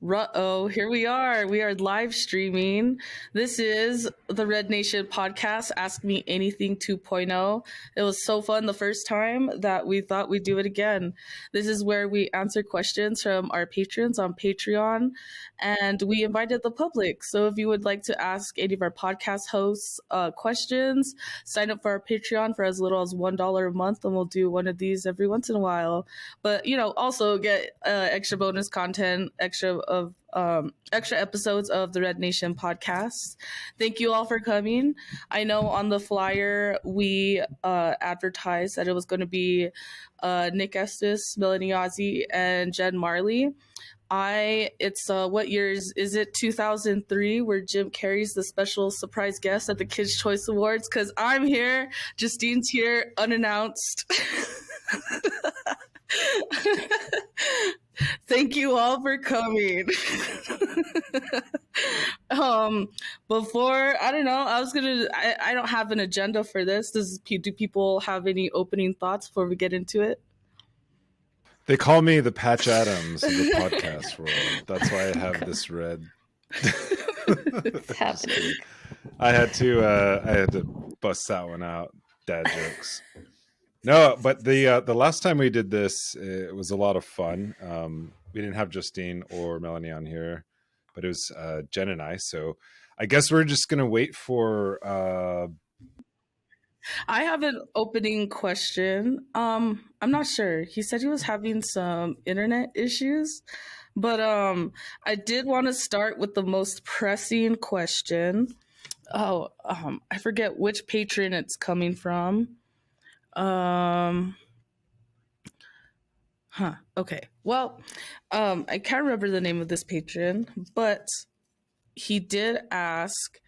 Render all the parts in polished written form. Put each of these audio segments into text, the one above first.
Ruh-oh, here we are. We are live streaming. This is the Red Nation podcast, Ask Me Anything 2.0. It was so fun the first time that we thought we'd do it again. This is where we answer questions from our patrons on Patreon, and we invited the public. So if you would like to ask any of our podcast hosts questions, sign up for our Patreon for as little as $1 a month, and we'll do one of these every once in a while. But also get extra bonus content, extra episodes of the Red Nation podcast. Thank you all for coming. I know on the flyer we advertised that it was going to be Nick Estes, Melanie Yazzie, and Jen Marley. What years is it? 2003, where Jim Carrey's the special surprise guest at the Kids' Choice Awards. Because I'm here, Justine's here, unannounced. Thank you all for coming. Before, I don't know, I don't have an agenda for this. Do people have any opening thoughts before we get into it? They call me the Patch Adams of the podcast world. That's why I have this red. It's happening. I had to bust that one out. Dad jokes. No, but the last time we did this, it was a lot of fun. We didn't have Justine or Melanie on here, but it was Jen and I. So I guess we're just gonna wait for. I have an opening question. I'm not sure. He said he was having some internet issues, but I did want to start with the most pressing question. I forget which patron it's coming from. Okay. Well, I can't remember the name of this patron, but he did ask,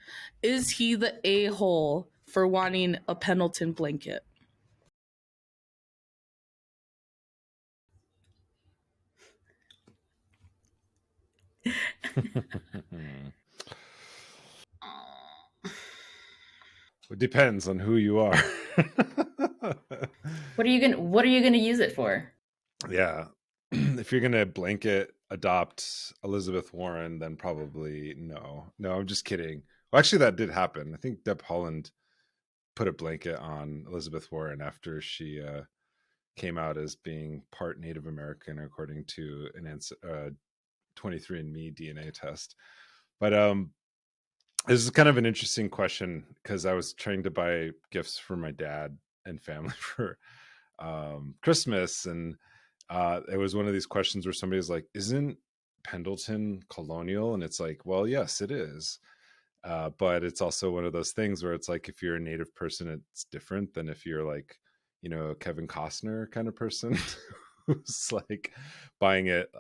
is he the a-hole for wanting a Pendleton blanket? It depends on who you are. What are you gonna use it for? Yeah. If you're gonna blanket adopt Elizabeth Warren, then probably no. No, I'm just kidding. Well, actually, that did happen. I think Deb Haaland put a blanket on Elizabeth Warren after she came out as being part Native American, according to an 23andMe DNA test. But this is kind of an interesting question because I was trying to buy gifts for my dad and family for Christmas, and it was one of these questions where somebody's like, isn't Pendleton colonial? And it's like, well, yes, it is. But it's also one of those things where it's like, if you're a Native person, it's different than if you're like, Kevin Costner kind of person who's like buying it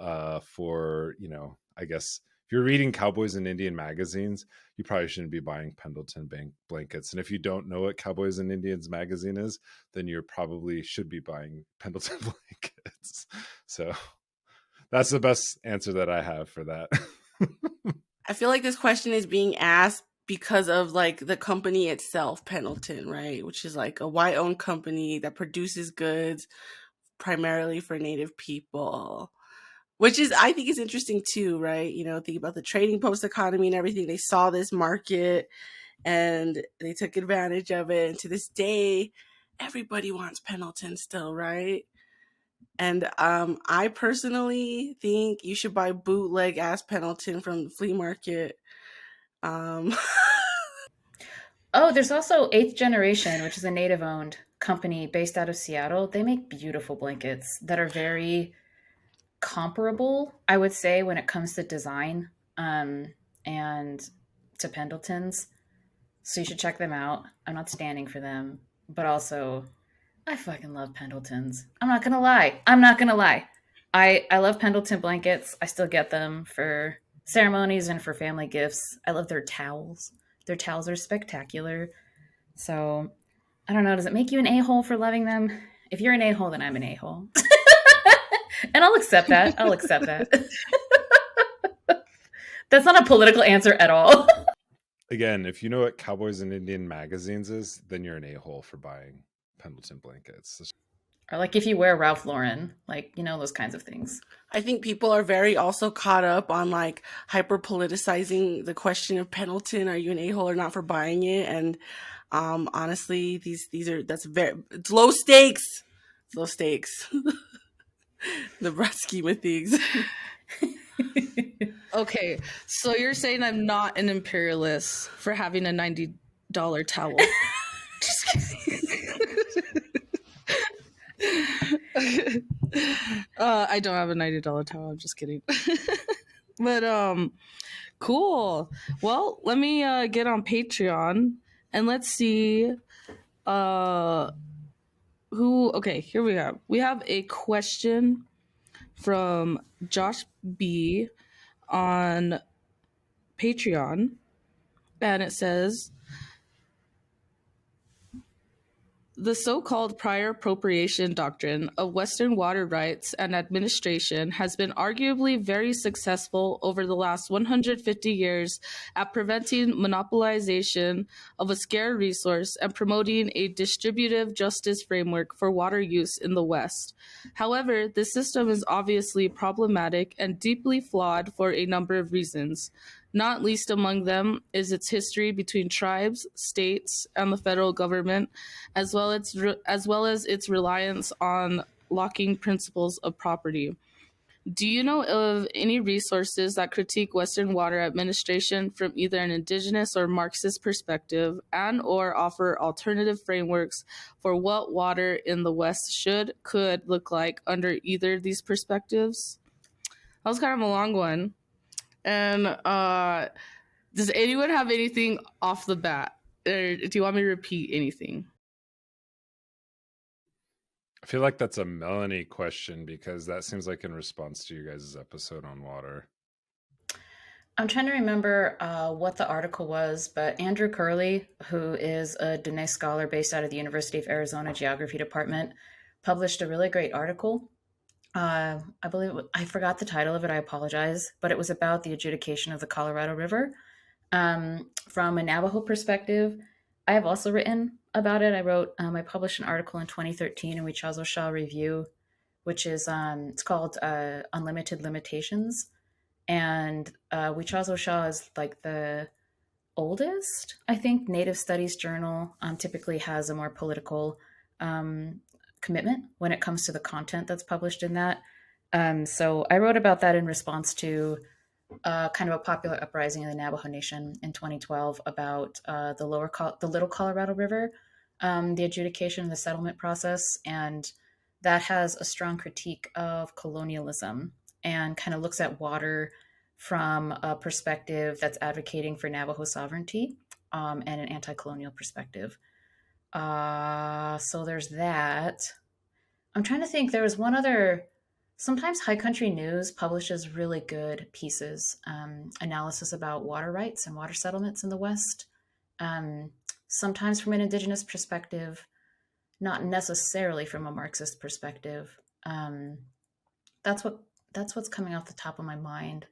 for, I guess if you're reading Cowboys and Indian magazines, you probably shouldn't be buying Pendleton blankets. And if you don't know what Cowboys and Indians magazine is, then you probably should be buying Pendleton blankets. So that's the best answer that I have for that. I feel like this question is being asked because of like the company itself, Pendleton, right? Which is like a white-owned company that produces goods primarily for Native people. Which is, I think, is interesting too, right? Think about the trading post economy and everything. They saw this market and they took advantage of it. And to this day, everybody wants Pendleton still, right? And I personally think you should buy bootleg ass Pendleton from the flea market. Oh, there's also 8th Generation, which is a Native-owned company based out of Seattle. They make beautiful blankets that are very comparable, I would say, when it comes to design and to Pendleton's. So you should check them out. I'm not standing for them, but also I fucking love Pendleton's. I'm not gonna lie. I love Pendleton blankets. I still get them for ceremonies and for family gifts. I love their towels. Their towels are spectacular. So I don't know. Does it make you an a-hole for loving them? If you're an a-hole, then I'm an a-hole. And I'll accept that. That's not a political answer at all. Again, if you know what Cowboys and Indian magazines is, then you're an a-hole for buying Pendleton blankets. Or like if you wear Ralph Lauren, like, those kinds of things. I think people are very also caught up on like hyper politicizing the question of Pendleton. Are you an a-hole or not for buying it? And honestly, it's low stakes. It's low stakes. The broad scheme of things. Okay, so you're saying I'm not an imperialist for having a $90 towel? Just kidding. I don't have a $90 towel. I'm just kidding. But cool. Well, let me get on Patreon and let's see who. Okay, here we have. We have a question from Josh B on Patreon, and it says, the so-called prior appropriation doctrine of Western water rights and administration has been arguably very successful over the last 150 years at preventing monopolization of a scarce resource and promoting a distributive justice framework for water use in the West. However, this system is obviously problematic and deeply flawed for a number of reasons. Not least among them is its history between tribes, states, and the federal government, as well as its reliance on locking principles of property. Do you know of any resources that critique Western water administration from either an Indigenous or Marxist perspective, and/or offer alternative frameworks for what water in the West could look like under either of these perspectives? That was kind of a long one. And does anyone have anything off the bat? Or do you want me to repeat anything? I feel like that's a Melanie question because that seems like in response to you guys' episode on water. I'm trying to remember what the article was, but Andrew Curley, who is a Diné scholar based out of the University of Arizona Geography Department, published a really great article. I believe I forgot the title of it. I apologize, but it was about the adjudication of the Colorado River from a Navajo perspective. I have also written about it. I published an article in 2013 in Wichazoshaw Review, which is it's called Unlimited Limitations, and Wichazoshaw is like the oldest, I think, Native Studies journal. Typically has a more political commitment when it comes to the content that's published in that. So I wrote about that in response to kind of a popular uprising in the Navajo Nation in 2012 about the Little Colorado River, the adjudication and the settlement process. And that has a strong critique of colonialism and kind of looks at water from a perspective that's advocating for Navajo sovereignty and an anti-colonial perspective. So there's that. I'm trying to think. There was one other. Sometimes High Country News publishes really good pieces, analysis about water rights and water settlements in the West. Sometimes from an Indigenous perspective, not necessarily from a Marxist perspective. That's what's coming off the top of my mind.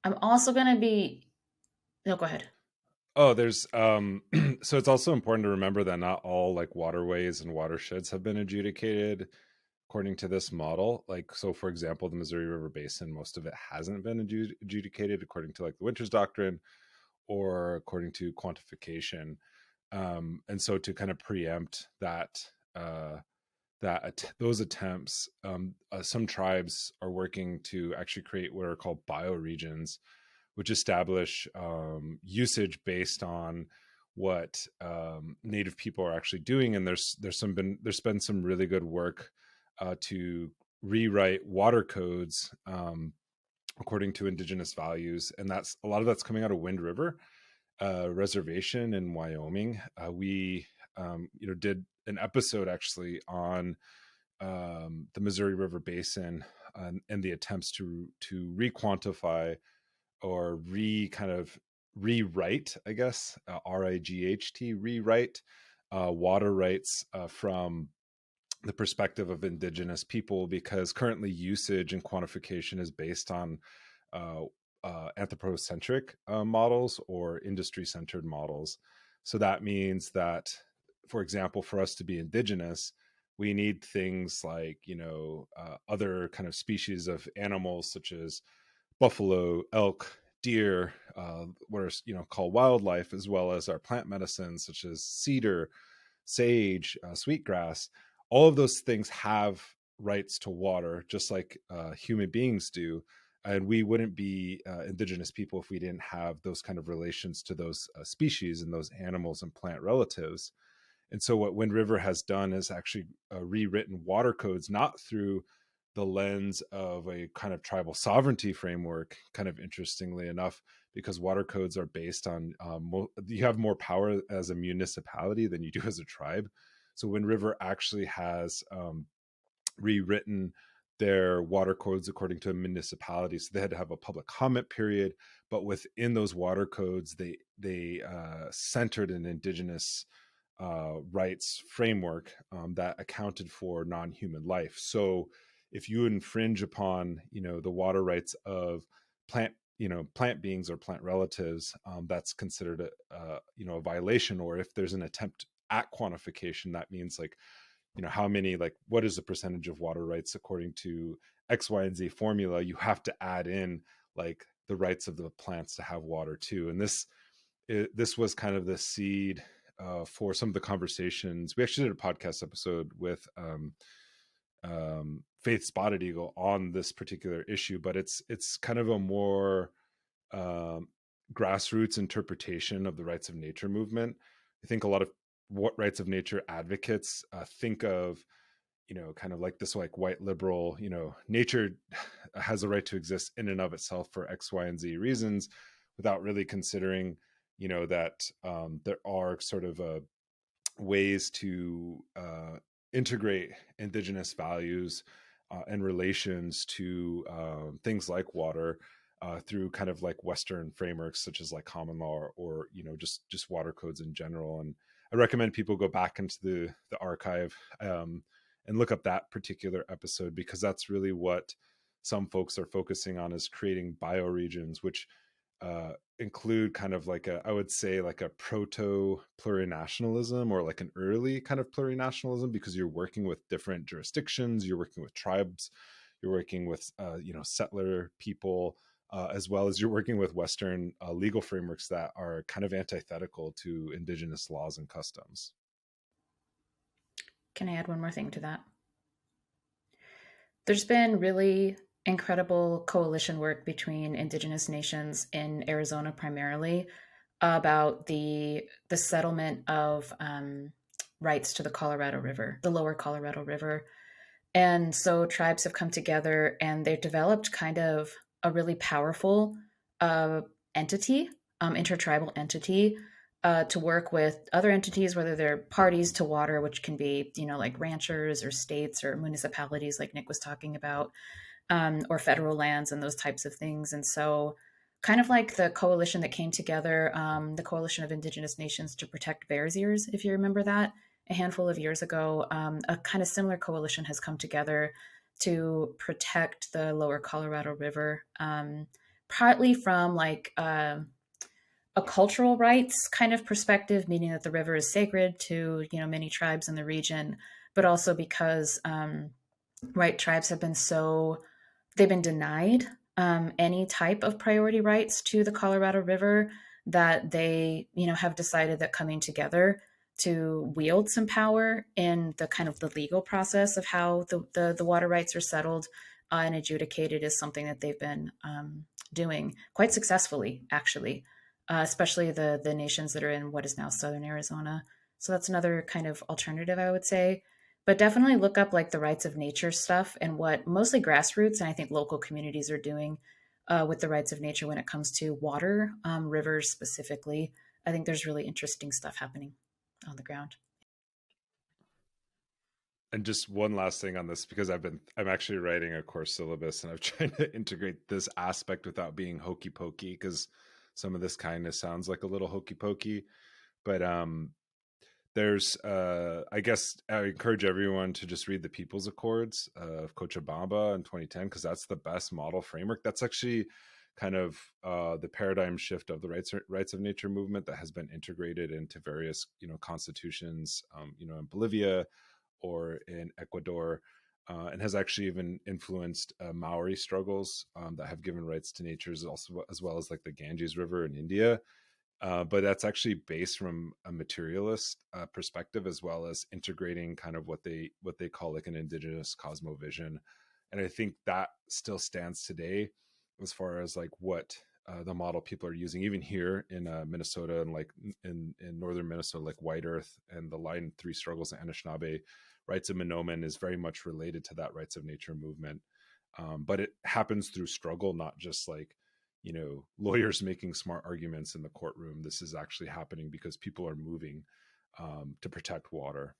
I'm also going to be. No, go ahead. Oh, there's so it's also important to remember that not all like waterways and watersheds have been adjudicated according to this model. Like, so for example, the Missouri River Basin, most of it hasn't been adjudicated according to like the Winters Doctrine or according to quantification. And so to kind of preempt those attempts, some tribes are working to actually create what are called bioregions, which establish usage based on what Native people are actually doing. And there's been some really good work to rewrite water codes according to Indigenous values, and that's a lot of that's coming out of Wind River Reservation in Wyoming. We did an episode actually on the Missouri River Basin and the attempts to re-quantify or rewrite, I guess, RIGHT, rewrite water rights from the perspective of Indigenous people, because currently usage and quantification is based on anthropocentric models or industry-centered models. So that means that, for example, for us to be Indigenous, we need things like, other kind of species of animals such as buffalo, elk, deer, what are called wildlife, as well as our plant medicines such as cedar, sage, sweetgrass. All of those things have rights to water, just like human beings do. And we wouldn't be indigenous people if we didn't have those kind of relations to those species and those animals and plant relatives. And so what Wind River has done is actually rewritten water codes, not through the lens of a kind of tribal sovereignty framework, kind of interestingly enough, because water codes are based on, you have more power as a municipality than you do as a tribe. So Wind River actually has rewritten their water codes according to a municipality. So they had to have a public comment period, but within those water codes, they centered an indigenous rights framework that accounted for non-human life. So if you infringe upon, the water rights of plant beings or plant relatives, that's considered a violation. Or if there's an attempt at quantification, that means like, how many, like, what is the percentage of water rights according to X, Y, and Z formula? You have to add in like the rights of the plants to have water too. And this was kind of the seed for some of the conversations. We actually did a podcast episode with Faith Spotted Eagle on this particular issue, but it's kind of a more grassroots interpretation of the rights of nature movement. I think a lot of what rights of nature advocates think of, kind of like this like white liberal, nature has a right to exist in and of itself for X, Y, and Z reasons, without really considering, that there are sort of ways to integrate indigenous values and relations to things like water through kind of like Western frameworks such as like common law or just water codes in general. And I recommend people go back into the archive and look up that particular episode, because that's really what some folks are focusing on, is creating bioregions, which include kind of like I would say like a proto plurinationalism, or like an early kind of plurinationalism, because you're working with different jurisdictions, you're working with tribes, you're working with settler people, as well as you're working with Western legal frameworks that are kind of antithetical to indigenous laws and customs. Can I add one more thing to that? There's been really incredible coalition work between indigenous nations in Arizona primarily about the settlement of rights to the Colorado River, the lower Colorado River. And so tribes have come together and they've developed kind of a really powerful entity, intertribal entity, to work with other entities, whether they're parties to water, which can be, like ranchers or states or municipalities, like Nick was talking about, or federal lands and those types of things. And so kind of like the coalition that came together, the Coalition of Indigenous Nations to Protect Bears Ears, if you remember that, a handful of years ago, a kind of similar coalition has come together to protect the lower Colorado River, partly from like a cultural rights kind of perspective, meaning that the river is sacred to, many tribes in the region, but also because white tribes have been they've been denied any type of priority rights to the Colorado River, that they, have decided that coming together to wield some power in the kind of the legal process of how the water rights are settled and adjudicated is something that they've been doing quite successfully, actually, especially the nations that are in what is now southern Arizona. So that's another kind of alternative, I would say. But definitely look up like the rights of nature stuff and what mostly grassroots and I think local communities are doing with the rights of nature when it comes to water, rivers specifically. I think there's really interesting stuff happening on the ground. And just one last thing on this, because I'm actually writing a course syllabus and I'm trying to integrate this aspect without being hokey pokey, because some of this kind of sounds like a little hokey pokey. But there's I guess I encourage everyone to just read the People's Accords of Cochabamba in 2010, because that's the best model framework. That's actually kind of the paradigm shift of the rights of nature movement that has been integrated into various constitutions in Bolivia or in Ecuador, and has actually even influenced Maori struggles that have given rights to natures, also as well as like the Ganges River in India. But that's actually based from a materialist perspective, as well as integrating kind of what they call like an indigenous cosmovision. And I think that still stands today as far as like what the model people are using, even here in Minnesota, and like in northern Minnesota, like White Earth and the Line 3 struggles in Anishinaabe rights of Menomin is very much related to that rights of nature movement. But it happens through struggle, not just like, lawyers making smart arguments in the courtroom. This is actually happening because people are moving to protect water.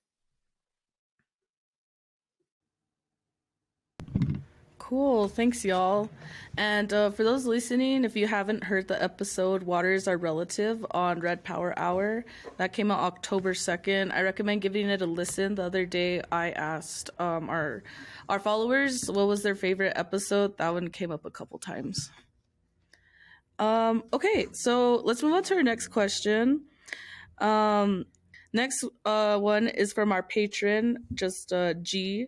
Cool. Thanks, y'all. And for those listening, if you haven't heard the episode Waters Are Relative on Red Power Hour, that came out October 2nd. I recommend giving it a listen. The other day I asked our followers what was their favorite episode. That one came up a couple times. Okay, so let's move on to our next question. Next one is from our patron, just G.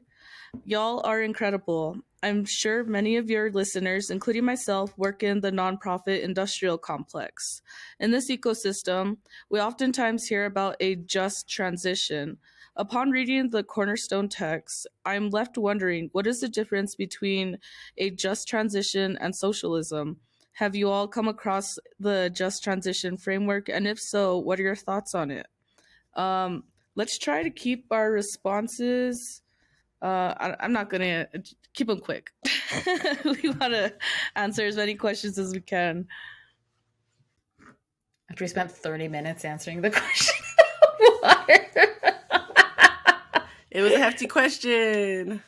Y'all are incredible. I'm sure many of your listeners, including myself, work in the nonprofit industrial complex. In this ecosystem, we oftentimes hear about a just transition. Upon reading the cornerstone text, I'm left wondering, what is the difference between a just transition and socialism? Have you all come across the just transition framework? And if so, what are your thoughts on it? Let's try to keep our responses. I'm not gonna keep them quick. We want to answer as many questions as we can. After we spent 30 minutes answering the question. It was a hefty question.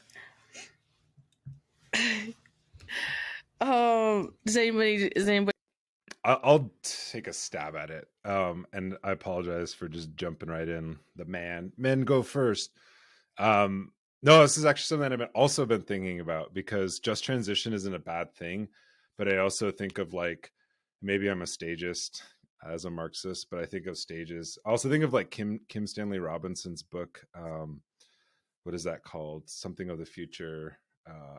Does anybody? I'll take a stab at it. And I apologize for just jumping right in. The men go first. No, this is actually something that I've also been thinking about, because just transition isn't a bad thing, but I also think of like, maybe I'm a stagist as a Marxist, but I think of stages. I also think of like Kim Stanley Robinson's book. What is that called? Something of the Future.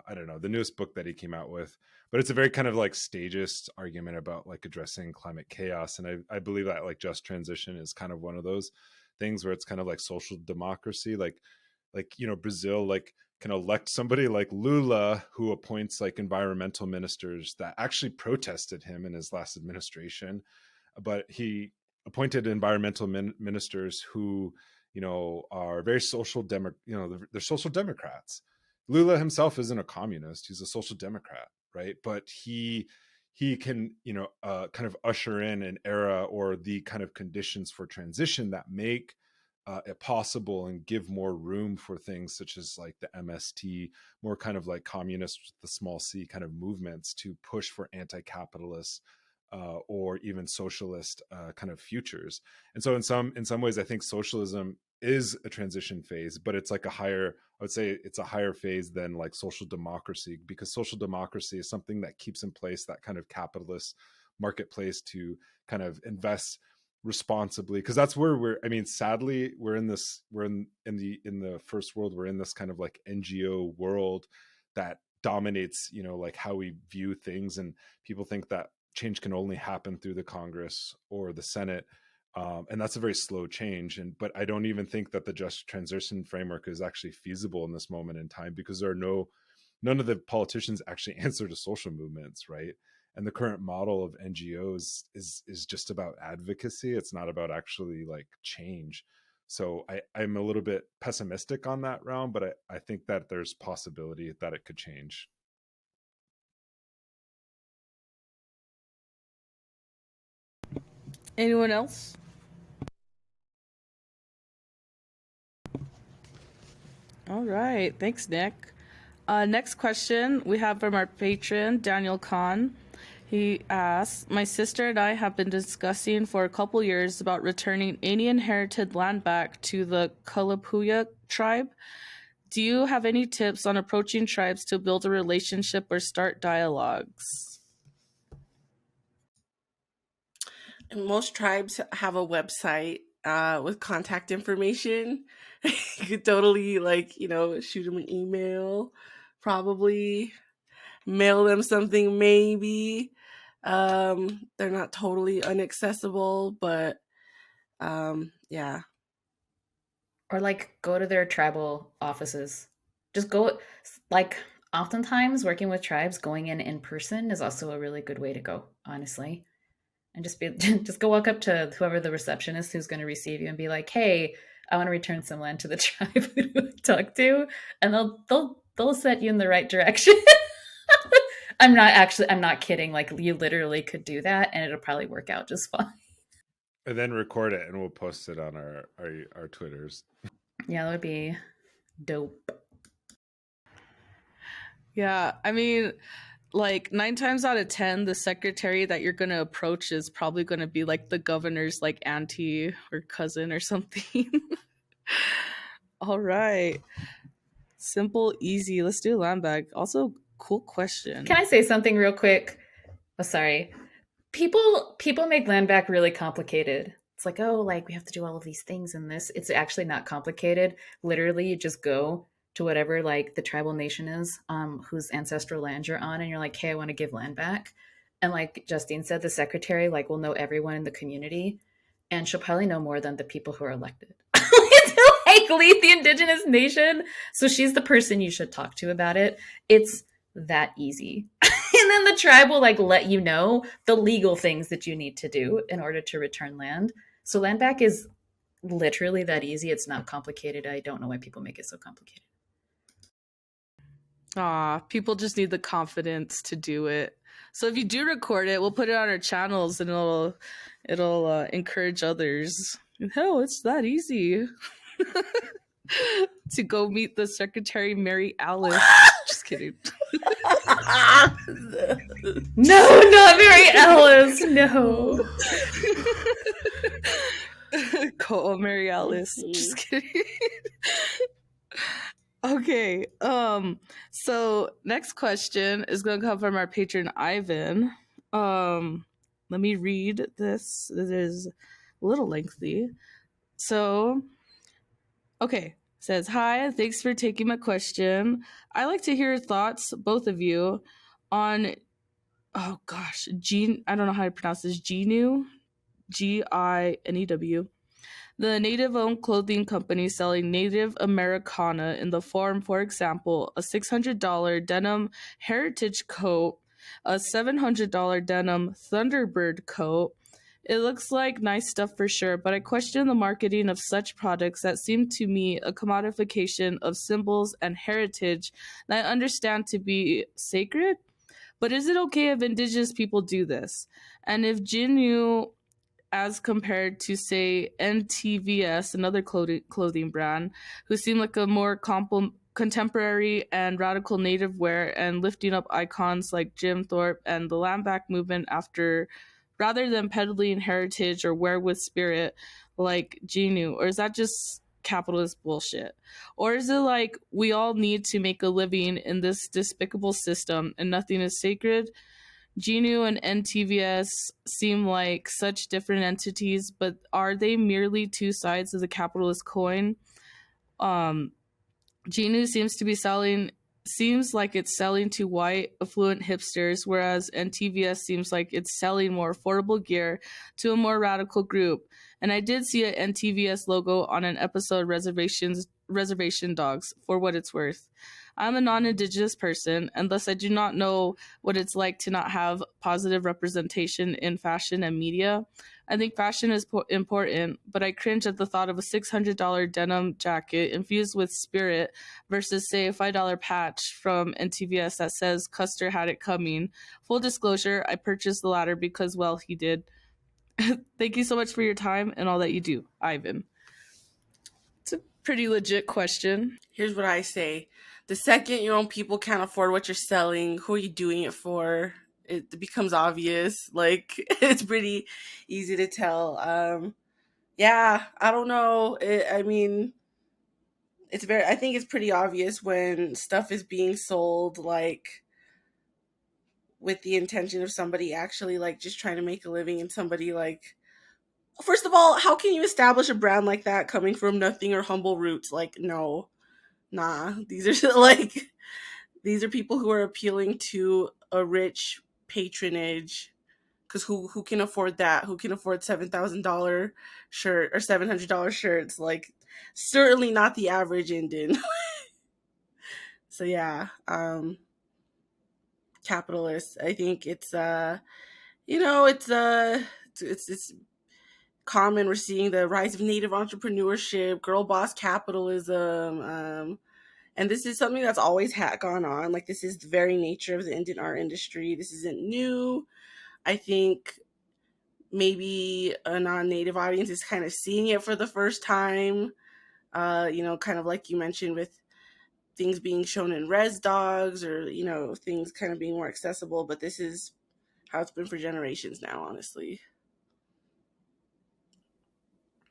I don't know, the newest book that he came out with, but it's a very kind of like stagist argument about like addressing climate chaos. And I believe that like just transition is kind of one of those things where it's kind of like social democracy, like Brazil like can elect somebody like Lula, who appoints like environmental ministers that actually protested him in his last administration, but he appointed environmental ministers who are very social they're social democrats. Lula himself isn't a communist, he's a social democrat, right? But he can kind of usher in an era or the kind of conditions for transition that make it possible and give more room for things such as like the MST, more kind of like communist with the small c kind of movements to push for anti-capitalist or even socialist kind of futures. And so in some ways, I think socialism is a transition phase, but it's like I would say it's a higher phase than like social democracy, because social democracy is something that keeps in place that kind of capitalist marketplace to kind of invest responsibly, because that's where sadly we're in the first world, we're in this kind of like NGO world that dominates like how we view things, and people think that change can only happen through the Congress or the Senate, and that's a very slow change. But I don't even think that the just transition framework is actually feasible in this moment in time, because none of the politicians actually answer to social movements, right? And the current model of NGOs is just about advocacy. It's not about actually like change. So I'm a little bit pessimistic on that realm, but I think that there's possibility that it could change. Anyone else? All right. Thanks, Nick. Next question we have from our patron, Daniel Kahn. He asks, my sister and I have been discussing for a couple years about returning any inherited land back to the Kalapuya tribe. Do you have any tips on approaching tribes to build a relationship or start dialogues? Most tribes have a website with contact information. You could totally, like, shoot them an email, probably mail them something, maybe. They're not totally inaccessible, but yeah. Or like go to their tribal offices. Just go, like, oftentimes working with tribes, going in person is also a really good way to go, honestly. And just be just go walk up to whoever the receptionist who's going to receive you and be like, "Hey, I want to return some land to the tribe." Who do I talk to? And they'll set you in the right direction. I'm not kidding. Like, you literally could do that and it'll probably work out just fine. And then record it and we'll post it on our Twitters. Yeah, that would be dope. Yeah, I mean, like 9 times out of 10, the secretary that you're going to approach is probably going to be like the governor's like auntie or cousin or something. All right. Simple, easy. Let's do land bag. Also, cool question. Can I say something real quick? Oh, sorry. People make land back really complicated. It's like, oh, like we have to do all of these things in this. It's actually not complicated. Literally, you just go to whatever like the tribal nation is, whose ancestral land you're on, and you're like, hey, I want to give land back. And like Justine said, the secretary like will know everyone in the community, and she'll probably know more than the people who are elected to like lead the indigenous nation. So she's the person you should talk to about it. It's that easy. And then the tribe will like let you know the legal things that you need to do in order to return land. So land back is literally that easy. It's not complicated. I don't know why people make it so complicated. People just need the confidence to do it. So if you do record it, we'll put it on our channels and it'll encourage others. Hell, it's that easy. To go meet the Secretary Mary Alice. Just kidding. No, not Mary Alice. No. Call Mary Alice. Just kidding. Okay. So next question is gonna come from our patron Ivan. Let me read this. This is a little lengthy. So okay. Says, hi, thanks for taking my question. I like to hear your thoughts, both of you, on I don't know how to pronounce this. Ginew, Ginew, the native-owned clothing company selling Native Americana in the form, for example, a $600 denim heritage coat, a $700 denim Thunderbird coat. It looks like nice stuff for sure, but I question the marketing of such products that seem to me a commodification of symbols and heritage that I understand to be sacred. But is it okay if Indigenous people do this? And if Jinyu, as compared to, say, NTVS, another clothing brand, who seem like a more contemporary and radical native wear and lifting up icons like Jim Thorpe and the land back movement rather than peddling heritage or wear with spirit like Genu? Or is that just capitalist bullshit? Or is it like we all need to make a living in this despicable system and nothing is sacred? Genu and NTVS seem like such different entities, but are they merely two sides of the capitalist coin? Genu seems like it's selling to white, affluent hipsters, whereas NTVS seems like it's selling more affordable gear to a more radical group. And I did see an NTVS logo on an episode Reservation Dogs, for what it's worth. I'm a non-Indigenous person, and thus I do not know what it's like to not have positive representation in fashion and media. I think fashion is important, but I cringe at the thought of a $600 denim jacket infused with spirit versus, say, a $5 patch from NTVS that says Custer had it coming. Full disclosure, I purchased the latter because, well, he did. Thank you so much for your time and all that you do, Ivan. It's a pretty legit question. Here's what I say. The second your own people can't afford what you're selling, who are you doing it for? It becomes obvious. Like, it's pretty easy to tell. Yeah, I don't know. I think it's pretty obvious when stuff is being sold, like, with the intention of somebody actually, like, just trying to make a living and somebody, like, first of all, how can you establish a brand like that coming from nothing or humble roots? Like, no, nah. These are people who are appealing to a rich patronage. Because who can afford that? Who can afford $7,000 shirt or $700 shirts? Like, certainly not the average Indian. So yeah, capitalist. I think it's it's common. We're seeing the rise of native entrepreneurship, girl boss capitalism, and this is something that's always gone on. Like, this is the very nature of the Indian art industry. This isn't new. I think maybe a non-native audience is kind of seeing it for the first time. Kind of like you mentioned with things being shown in res dogs, or things kind of being more accessible. But this is how it's been for generations now, honestly.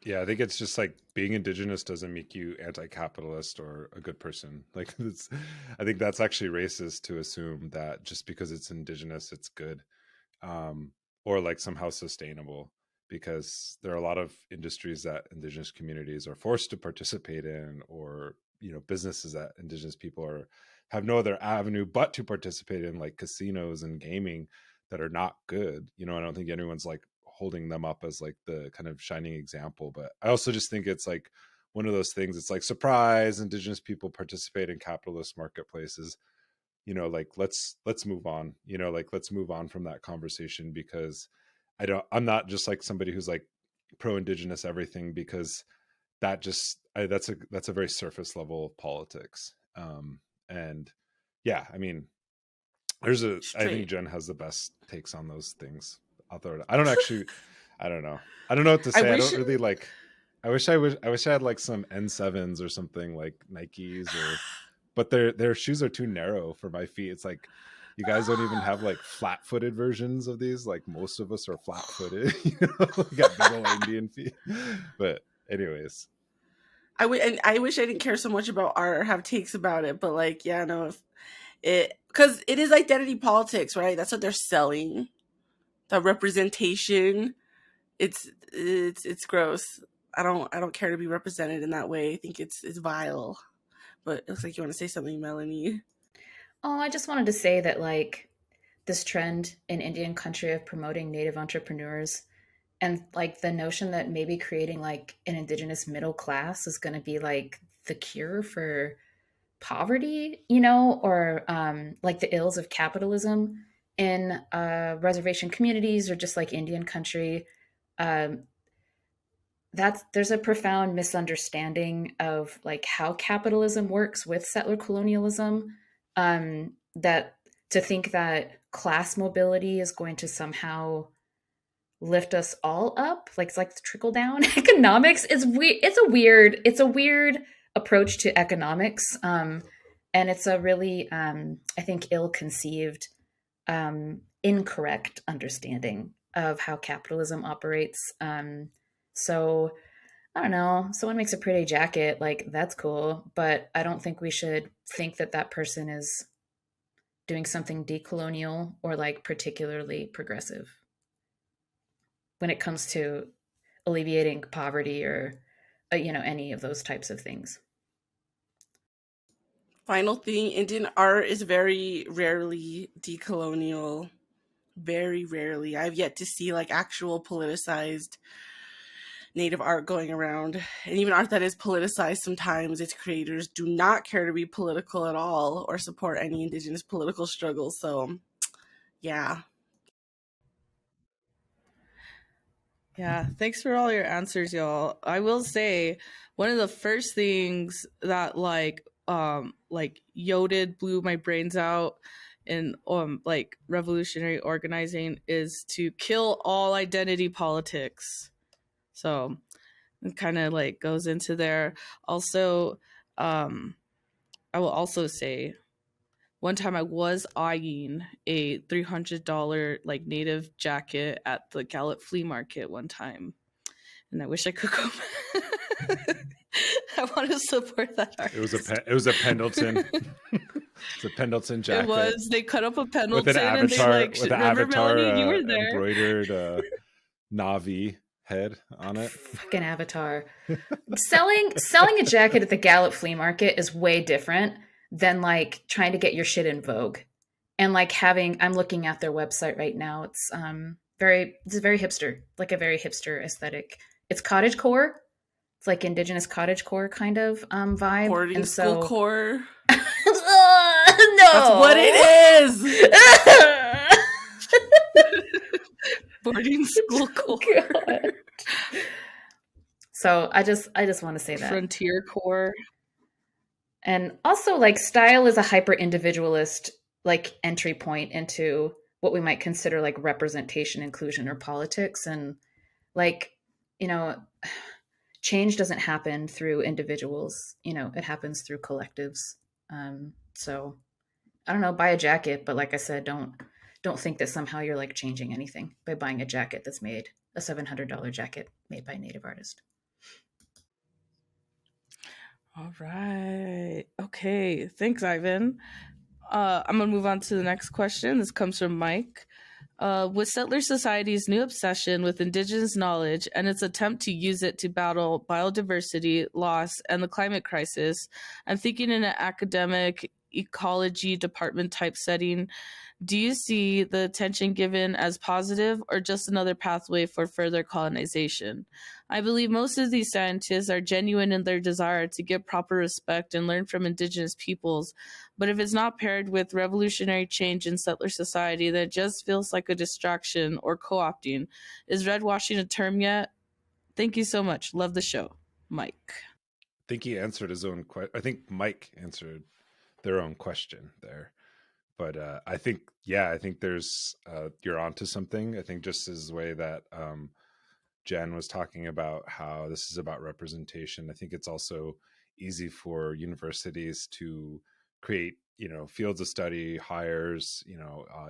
Yeah, I think it's just like being Indigenous doesn't make you anti-capitalist or a good person. Like, I think that's actually racist to assume that just because it's Indigenous, it's good, or like somehow sustainable. Because there are a lot of industries that Indigenous communities are forced to participate in, or businesses that Indigenous people have no other avenue but to participate in, like casinos and gaming, that are not good. I don't think anyone's like holding them up as like the kind of shining example, but I also just think it's like one of those things. It's like, surprise, Indigenous people participate in capitalist marketplaces. Like, let's move on. Like, let's move on from that conversation, because I'm not just like somebody who's like pro-Indigenous everything, because that's a very surface level of politics. And yeah, I mean, I think Jen has the best takes on those things. I don't know what to say. I don't really like. I wish I had like some N7s or something, like Nikes, but their shoes are too narrow for my feet. It's like, you guys don't even have like flat-footed versions of these. Like, most of us are flat-footed. We got big old Indian feet. But anyways, I wish I didn't care so much about art or have takes about it. But like, yeah, no, because it is identity politics, right? That's what they're selling. The representation. It's gross. I don't care to be represented in that way. I think it's vile. But it looks like you want to say something, Melanie. Oh, I just wanted to say that, like, this trend in Indian country of promoting native entrepreneurs, and like the notion that maybe creating like an Indigenous middle class is going to be like the cure for poverty, or like the ills of capitalism in reservation communities or just like Indian country. There's a profound misunderstanding of like how capitalism works with settler colonialism, that to think that class mobility is going to somehow lift us all up, like it's like the trickle down economics is it's a weird approach to economics, and it's a really I think ill-conceived, incorrect understanding of how capitalism operates. So I don't know, someone makes a pretty jacket, like, that's cool, but I don't think we should think that that person is doing something decolonial or like particularly progressive when it comes to alleviating poverty or any of those types of things. Final thing, Indian art is very rarely decolonial. Very rarely. I've yet to see like actual politicized native art going around. And even art that is politicized, sometimes its creators do not care to be political at all or support any Indigenous political struggles. So yeah. Yeah, thanks for all your answers, y'all. I will say one of the first things that like Yoded blew my brains out in like revolutionary organizing is to kill all identity politics. So it kind of like goes into there. Also, I will also say one time I was eyeing a $300 like native jacket at the Gallup flea market one time, and I wish I could go. I want to support that artist. It was a Pendleton. It's a Pendleton jacket. It was. They cut up a Pendleton with an avatar, and they like with an remember avatar Melanie, you were there. embroidered Navi head on it. Fucking Avatar. Selling a jacket at the Gallup flea market is way different than like trying to get your shit in Vogue. And like I'm looking at their website right now. It's very hipster, like a very hipster aesthetic. It's cottagecore. It's like Indigenous cottagecore kind of vibe. Boarding and school so core. no, That's what it is. Boarding school core. God. So I just want to say that. Frontier core. And also like style is a hyper individualist like entry point into what we might consider like representation, inclusion, or politics. And like, you know, change doesn't happen through individuals, you know, it happens through collectives. So I don't know, buy a jacket, but like I said, don't think that somehow you're like changing anything by buying a jacket that's made, a $700 jacket made by a Native artist. All right. Okay. Thanks, Ivan. I'm going to move on to the next question. This comes from Mike. With settler society's new obsession with Indigenous knowledge and its attempt to use it to battle biodiversity loss and the climate crisis, I'm thinking in an academic ecology department type setting. Do you see the attention given as positive or just another pathway for further colonization? I believe most of these scientists are genuine in their desire to give proper respect and learn from Indigenous peoples, but if it's not paired with revolutionary change in settler society, then it just feels like a distraction or co-opting. Is redwashing a term yet? Thank you so much. Love the show. Mike. I think he answered his own question. I think Mike answered their own question there. But I think there's you're onto something. I think just as the way that Jen was talking about how this is about representation, I think it's also easy for universities to create, fields of study, hires,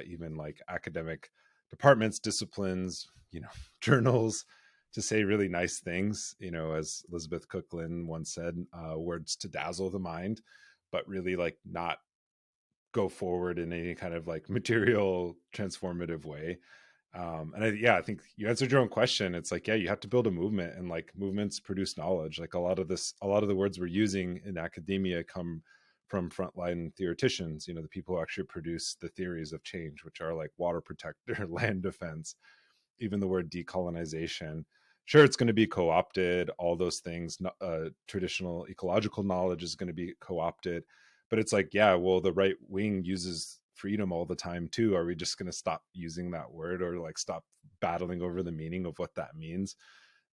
even like academic departments, disciplines, journals, to say really nice things, as Elizabeth Cookland once said, words to dazzle the mind, but really like not go forward in any kind of like material transformative way. I think you answered your own question. It's like, you have to build a movement, and like movements produce knowledge. Like a lot of the words we're using in academia come from frontline theoreticians, the people who actually produce the theories of change, which are like water protector, land defense, even the word decolonization. Sure, it's going to be co-opted, all those things. Traditional ecological knowledge is going to be co-opted. But it's like, the right wing uses freedom all the time too. Are we just going to stop using that word, or like stop battling over the meaning of what that means?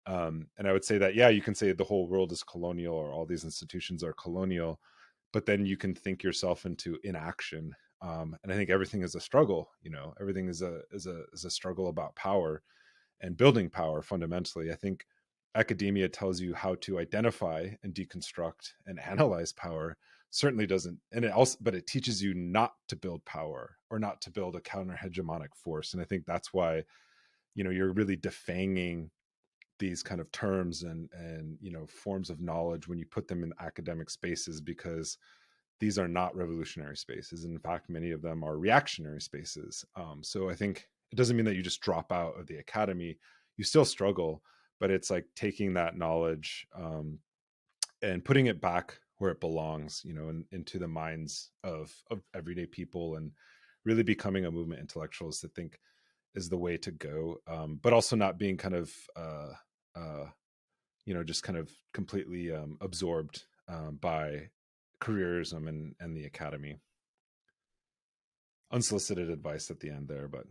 And I would say that, you can say the whole world is colonial, or all these institutions are colonial, but then you can think yourself into inaction. And I think everything is a struggle. Everything is a struggle about power and building power. Fundamentally, I think academia tells you how to identify and deconstruct and analyze power. Certainly doesn't, but it teaches you not to build power or not to build a counter hegemonic force. And I think that's why, you're really defanging these kind of terms and forms of knowledge when you put them in academic spaces, because these are not revolutionary spaces. In fact, many of them are reactionary spaces. So I think it doesn't mean that you just drop out of the academy. You still struggle, but it's like taking that knowledge and putting it back where it belongs, into the minds of everyday people, and really becoming a movement intellectualist, I think is the way to go. But also not being kind of, just kind of completely absorbed by careerism and the academy. Unsolicited advice at the end there, but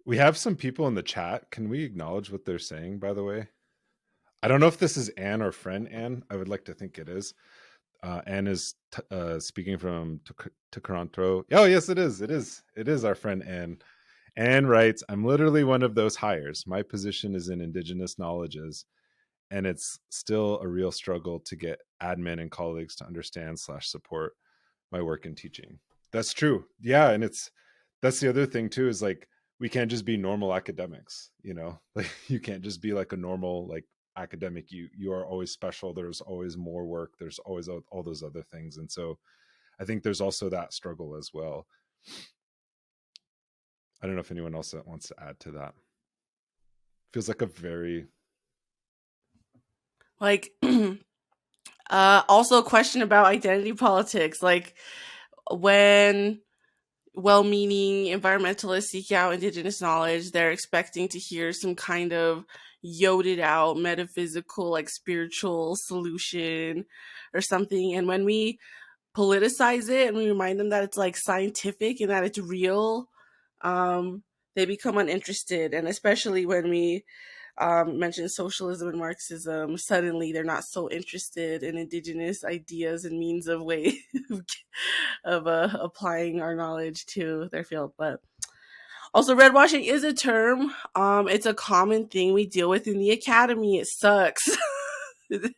we have some people in the chat. Can we acknowledge what they're saying, by the way? I don't know if this is Anne or friend Anne. I would like to think it is. Anne is speaking from Toronto. Oh, yes, it is. It is our friend Anne. Anne writes, I'm literally one of those hires. My position is in Indigenous knowledges, and it's still a real struggle to get admin and colleagues to understand / support my work in teaching. That's true. Yeah, and that's the other thing too, is like, we can't just be normal academics, like you can't just be like a normal like academic. You are always special. There's always more work. There's always all those other things. And so I think there's also that struggle as well. I don't know if anyone else wants to add to that. Feels like a very like also a question about identity politics, like when well-meaning environmentalists seek out indigenous knowledge, they're expecting to hear some kind of yoded out metaphysical, like spiritual solution or something. And when we politicize it and we remind them that it's like scientific and that it's real, they become uninterested. And especially when we mention socialism and Marxism, suddenly they're not so interested in indigenous ideas and means of way of applying our knowledge to their field. But also, redwashing is a term. It's a common thing we deal with in the academy. It sucks. It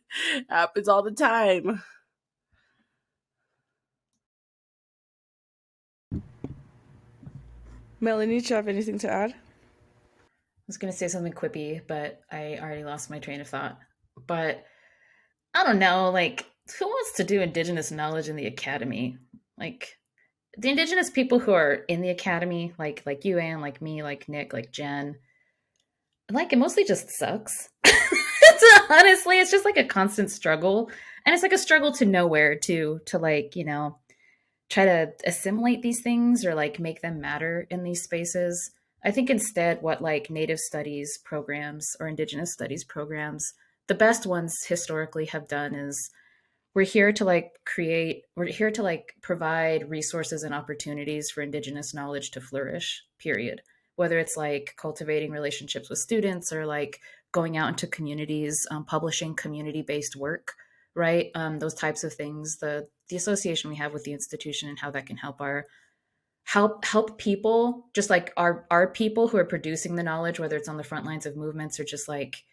happens all the time. Melanie, do you have anything to add? I was going to say something quippy, but I already lost my train of thought. But I don't know, like, who wants to do indigenous knowledge in the academy? Like, the indigenous people who are in the academy, like you, Anne, like me, like Nick, like Jen, like, it mostly just sucks. Honestly, it's just like a constant struggle. And it's like a struggle to nowhere to like, you know, try to assimilate these things or like make them matter in these spaces. I think instead what like Native studies programs or Indigenous studies programs, the best ones historically have done is we're here to like provide resources and opportunities for Indigenous knowledge to flourish, period. Whether it's like cultivating relationships with students or like going out into communities, publishing community-based work, right? Those types of things, the association we have with the institution and how that can help our help people, just like our people who are producing the knowledge, whether it's on the front lines of movements or just like,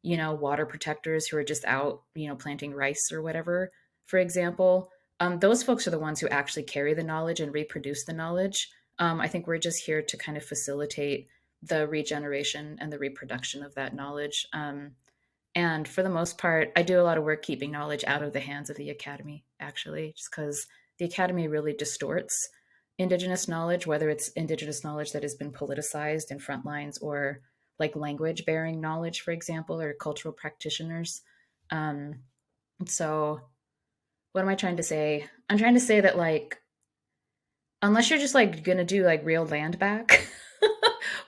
you know, water protectors who are just out, you know, planting rice or whatever, for example. Those folks are the ones who actually carry the knowledge and reproduce the knowledge. I think we're just here to kind of facilitate the regeneration and the reproduction of that knowledge. And for the most part, I do a lot of work keeping knowledge out of the hands of the academy, actually, just because the academy really distorts Indigenous knowledge, whether it's Indigenous knowledge that has been politicized in front lines or like language bearing knowledge, for example, or cultural practitioners. So what am I trying to say? I'm trying to say that like, unless you're just like going to do like real land back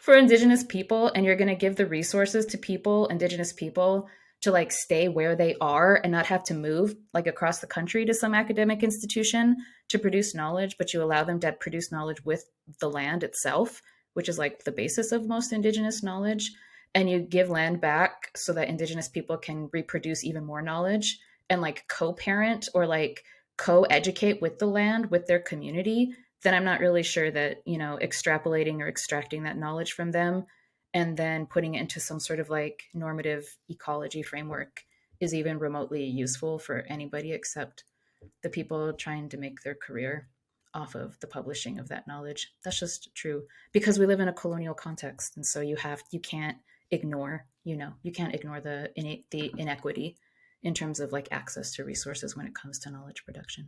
for Indigenous people and you're going to give the resources to people, Indigenous people, to like stay where they are and not have to move like across the country to some academic institution to produce knowledge, but you allow them to produce knowledge with the land itself, which is like the basis of most Indigenous knowledge. And you give land back so that Indigenous people can reproduce even more knowledge and like co-parent or like co-educate with the land, with their community, then I'm not really sure that, you know, extrapolating or extracting that knowledge from them and then putting it into some sort of like normative ecology framework is even remotely useful for anybody except the people trying to make their career off of the publishing of that knowledge. That's just true because we live in a colonial context. And so you can't ignore, you know, you can't ignore the inequity in terms of like access to resources when it comes to knowledge production.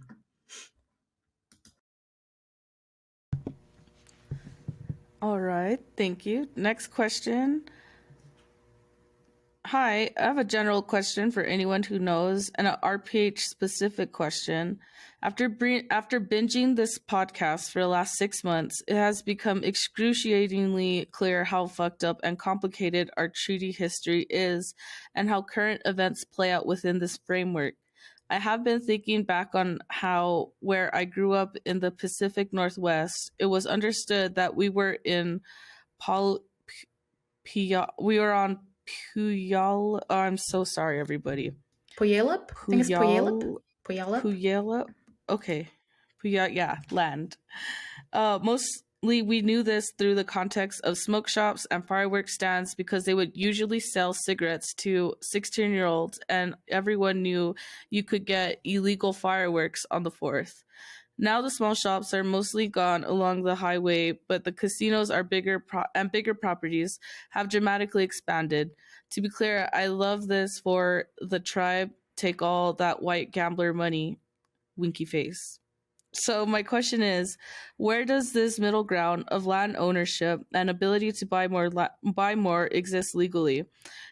All right, thank you. Next question. Hi, I have a general question for anyone who knows and an RPH specific question. After binging this podcast for the last 6 months, it has become excruciatingly clear how fucked up and complicated our treaty history is and how current events play out within this framework. I have been thinking back on how, where I grew up in the Pacific Northwest, it was understood that we were in we were on Puyallup. Oh, I'm so sorry, everybody. Puyallup? I think it's Puyallup. Puyallup. Okay. Yeah, land. Mostly we knew this through the context of smoke shops and fireworks stands because they would usually sell cigarettes to 16-year-olds and everyone knew you could get illegal fireworks on the 4th. Now the small shops are mostly gone along the highway, but the casinos are bigger and bigger properties have dramatically expanded. To be clear, I love this for the tribe take all that white gambler money, winky face. So my question is, where does this middle ground of land ownership and ability to buy more exist legally?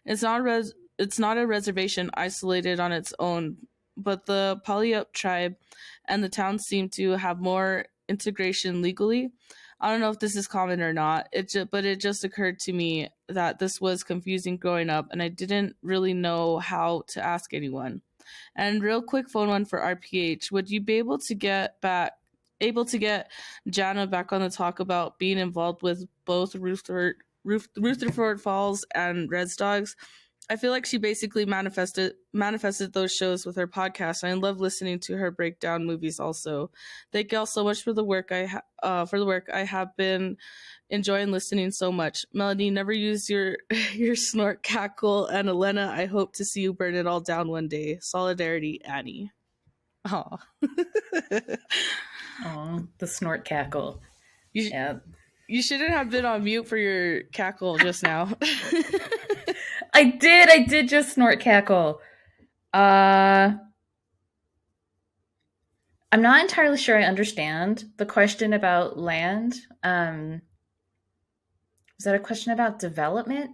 It's not a reservation isolated on its own, but the Puyallup tribe and the town seem to have more integration legally. I don't know if this is common or not. But it just occurred to me that this was confusing growing up, and I didn't really know how to ask anyone. And real quick phone one for RPH. Would you be able to get Jana back on the talk about being involved with both Rutherford Falls and Reds Dogs? I feel like she basically manifested those shows with her podcast, and I love listening to her break down movies. Also, thank y'all so much for the work for the work. I have been enjoying listening so much. Melanie, never use your your snort cackle, and Elena, I hope to see you burn it all down one day. Solidarity, Annie. Aw. Oh, the snort cackle. You, Yeah. you shouldn't have been on mute for your cackle just now. I did just snort cackle. I'm not entirely sure I understand the question about land. Was that a question about development?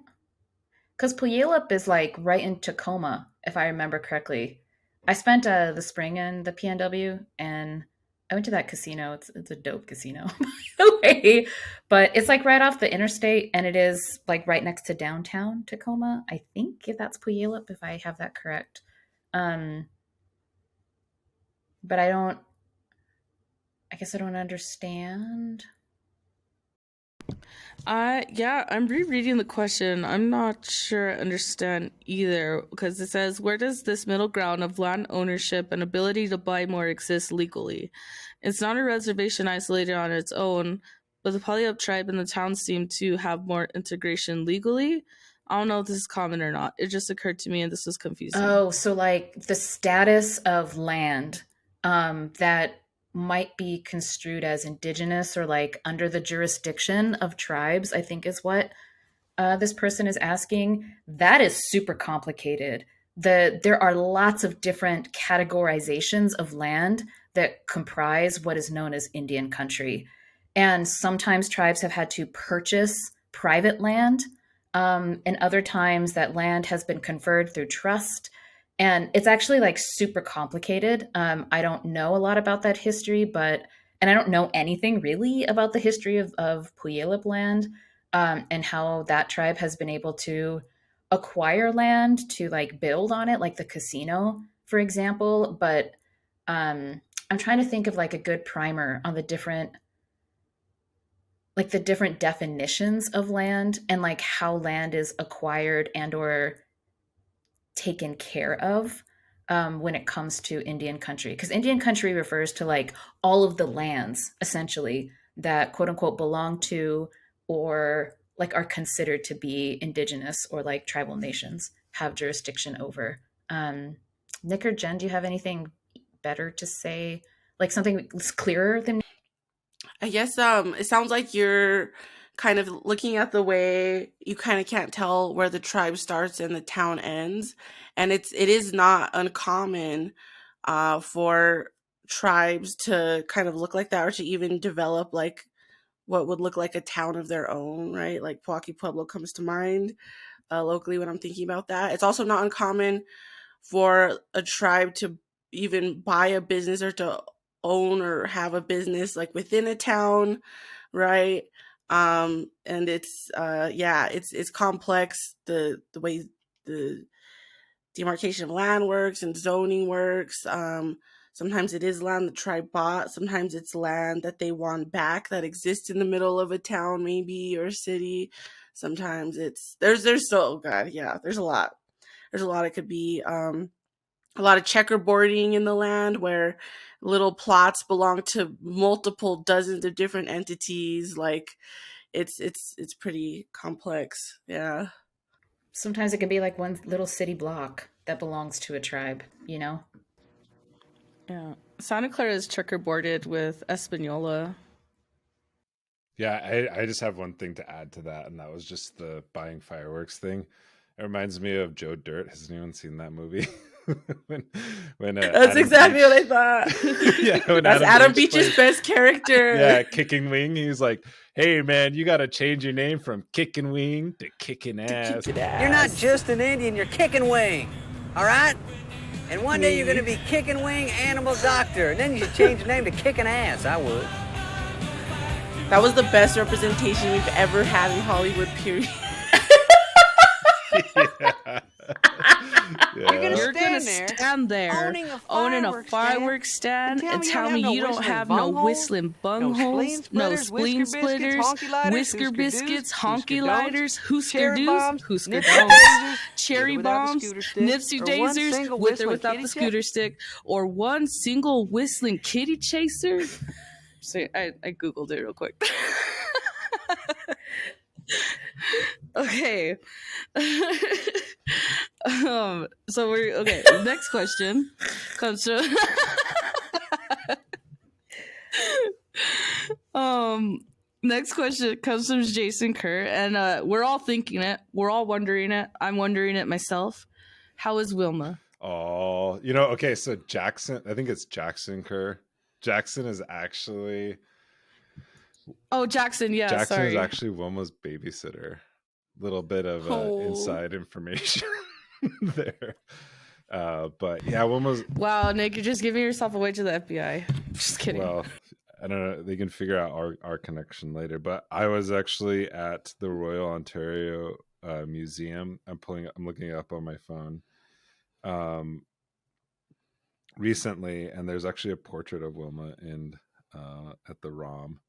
Because Puyallup is like right in Tacoma, if I remember correctly. I spent the spring in the PNW, and I went to that casino. It's a dope casino, by the way. But it's like right off the interstate, and it is like right next to downtown Tacoma. I think if that's Puyallup, if I have that correct. But I guess I don't understand. Yeah, I'm rereading the question. I'm not sure I understand either because it says, where does this middle ground of land ownership and ability to buy more exist legally? It's not a reservation isolated on its own, but the Puyallup tribe and the town seem to have more integration legally. I don't know if this is common or not. It just occurred to me and this was confusing. Oh, so like the status of land that might be construed as indigenous or like under the jurisdiction of tribes, I think is what this person is asking. That is super complicated. There are lots of different categorizations of land that comprise what is known as Indian country. And sometimes tribes have had to purchase private land, and other times that land has been conferred through trust. And it's actually like super complicated. I don't know a lot about that history, and I don't know anything really about the history of Puyallup land, and how that tribe has been able to acquire land to like build on it, like the casino, for example. But I'm trying to think of like a good primer on the different definitions of land and like how land is acquired and or taken care of when it comes to Indian country. Because Indian country refers to like all of the lands essentially that quote unquote belong to or like are considered to be indigenous or like tribal nations have jurisdiction over. Nick or Jen, do you have anything better to say? Like something that's clearer than me? I guess it sounds like you're kind of looking at the way you kind of can't tell where the tribe starts and the town ends, and it is not uncommon for tribes to kind of look like that or to even develop like what would look like a town of their own, right? Like Pocky Pueblo comes to mind locally when I'm thinking about that. It's also not uncommon for a tribe to even buy a business or to own or have a business like within a town, right? And it's it's complex, the way the demarcation of land works and zoning works. Sometimes it is land the tribe bought, sometimes it's land that they want back that exists in the middle of a town maybe or a city. Sometimes it's there's so god, yeah, there's a lot. There's a lot. It could be a lot of checkerboarding in the land where little plots belong to multiple dozens of different entities. Like it's pretty complex. Yeah. Sometimes it can be like one little city block that belongs to a tribe, you know? Yeah. Santa Clara is checkerboarded with Espanola. Yeah, I just have one thing to add to that, and that was just the buying fireworks thing. It reminds me of Joe Dirt. Has anyone seen that movie? when That's Adam exactly Beach, what I thought. yeah, when That's Adam Beach Beach's plays, best character. yeah, Kicking Wing. He's like, "Hey man, you got to change your name from Kicking Wing to Kicking Ass." You're not just an Indian, you're kicking wing. All right? And one day you're going to be Kicking Wing Animal Doctor. And then you should change your name to Kicking Ass. I would. That was the best representation we've ever had in Hollywood, period. Yeah. You're gonna stand there owning a fireworks stand and tell me you don't have no whistling bungholes, no spleen splitters, whisker biscuits, honky lighters, hoosker doos, hoosker don'ts, cherry bombs, nipsey daisers, with or without the scooter stick, or one single whistling kitty chaser. So I googled it real quick. Okay. So we're okay. Next question comes from next question comes from Jason Kerr, and we're all thinking it. We're all wondering it. I'm wondering it myself. How is Wilma? Oh, okay. So Jackson, I think it's Jackson Kerr. Jackson is actually. Oh, Jackson. Yeah, Jackson sorry. is actually Wilma's babysitter. Little bit of inside information there. But yeah, Wilma's. Wow, Nick, you're just giving yourself away to the FBI. Just kidding. Well, I don't know. They can figure out our connection later. But I was actually at the Royal Ontario Museum. I'm looking it up on my phone. Recently, and there's actually a portrait of Wilma at the ROM.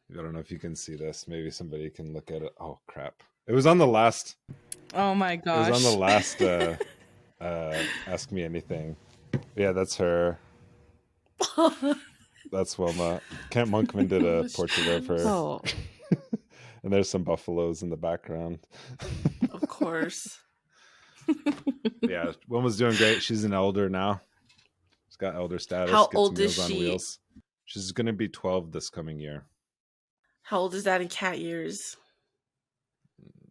I don't know if you can see this. Maybe somebody can look at it. Oh crap! It was on the last. Oh my gosh! It was on the last. Ask Me Anything. Yeah, that's her. That's Wilma. Kent Monkman did a portrait of her. Oh. And there's some buffaloes in the background. Of course. Yeah, Wilma's doing great. She's an elder now. She's got elder status. How old is she? Wheels. She's going to be 12 this coming year. How old is that in cat years?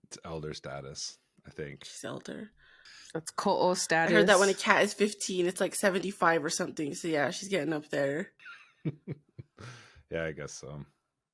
It's elder status, I think. She's elder. That's Ko'o status. I heard that when a cat is 15, it's like 75 or something. So yeah, she's getting up there. Yeah, I guess so.